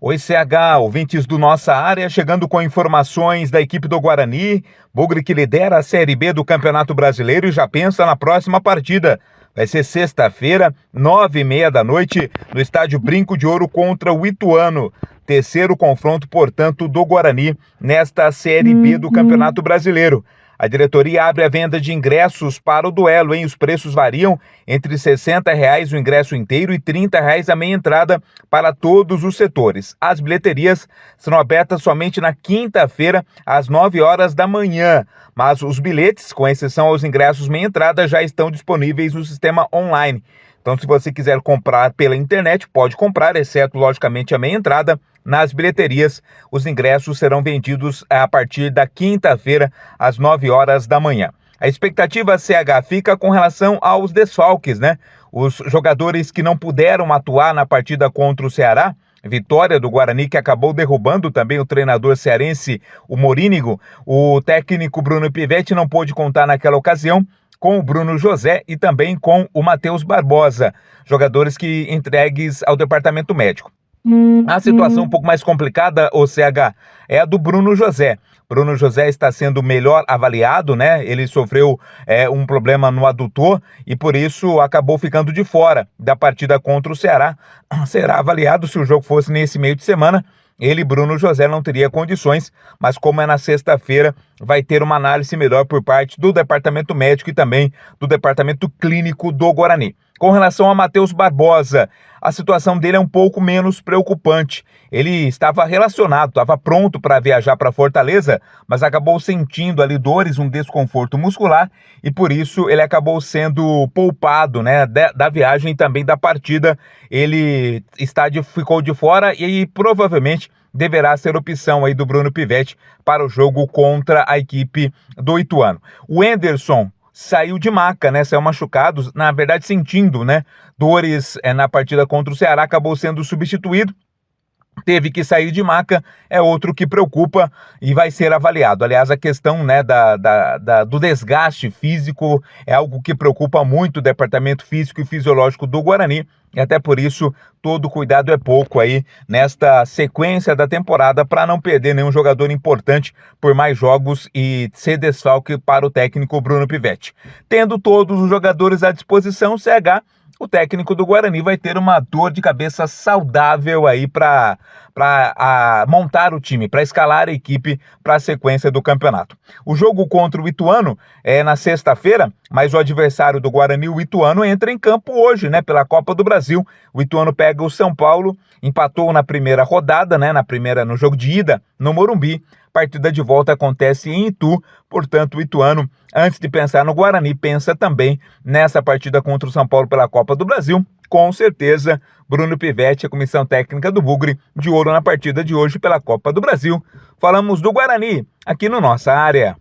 Oi, CH, ouvintes do Nossa Área, chegando com informações da equipe do Guarani. Bugre que lidera a Série B do Campeonato Brasileiro e já pensa na próxima partida. Vai ser sexta-feira, 9h30 da noite, no estádio Brinco de Ouro contra o Ituano. Terceiro confronto, portanto, do Guarani nesta Série B do Campeonato Brasileiro. A diretoria abre a venda de ingressos para o duelo, hein? Os preços variam entre R$ 60 o ingresso inteiro e R$ 30 a meia entrada para todos os setores. As bilheterias serão abertas somente na quinta-feira, às 9h da manhã. Mas os bilhetes, com exceção aos ingressos meia entrada, já estão disponíveis no sistema online. Então, se você quiser comprar pela internet, pode comprar, exceto, logicamente, a meia entrada. Nas bilheterias, os ingressos serão vendidos a partir da quinta-feira, às 9h da manhã. A expectativa CH fica com relação aos desfalques, né? Os jogadores que não puderam atuar na partida contra o Ceará, vitória do Guarani, que acabou derrubando também o treinador cearense, o Morínigo. O técnico Bruno Pivetti não pôde contar naquela ocasião com o Bruno José e também com o Matheus Barbosa, jogadores que entregues ao departamento médico. A situação um pouco mais complicada, o CH, é a do Bruno José. Bruno José está sendo melhor avaliado, né? Ele sofreu um problema no adutor e por isso acabou ficando de fora da partida contra o Ceará. Será avaliado se o jogo fosse nesse meio de semana. Ele, Bruno José, não teria condições, mas como é na sexta-feira, vai ter uma análise melhor por parte do departamento médico e também do departamento clínico do Guarani. Com relação a Matheus Barbosa, a situação dele é um pouco menos preocupante. Ele estava relacionado, estava pronto para viajar para Fortaleza, mas acabou sentindo ali dores, um desconforto muscular e por isso ele acabou sendo poupado, né, da viagem e também da partida. Ele ficou de fora e provavelmente deverá ser opção aí do Bruno Pivetti para o jogo contra a equipe do Ituano. O Henderson saiu de maca, né? Saiu machucado, na verdade sentindo, né, dores na partida contra o Ceará, acabou sendo substituído. Teve que sair de maca, é outro que preocupa e vai ser avaliado. Aliás, a questão, né, do desgaste físico é algo que preocupa muito o departamento físico e fisiológico do Guarani, e até por isso todo cuidado é pouco aí nesta sequência da temporada para não perder nenhum jogador importante por mais jogos e ser desfalque para o técnico Bruno Pivetti. Tendo todos os jogadores à disposição, CH, o técnico do Guarani vai ter uma dor de cabeça saudável aí para montar o time, para escalar a equipe para a sequência do campeonato. O jogo contra o Ituano é na sexta-feira, mas o adversário do Guarani, o Ituano, entra em campo hoje, né, pela Copa do Brasil. O Ituano pega o São Paulo, empatou na primeira rodada, né, no jogo de ida, no Morumbi. Partida de volta acontece em Itu, portanto o Ituano, antes de pensar no Guarani, pensa também nessa partida contra o São Paulo pela Copa do Brasil. Com certeza, Bruno Pivetti, a comissão técnica do Bugre, de olho na partida de hoje pela Copa do Brasil. Falamos do Guarani, aqui no Nossa Área.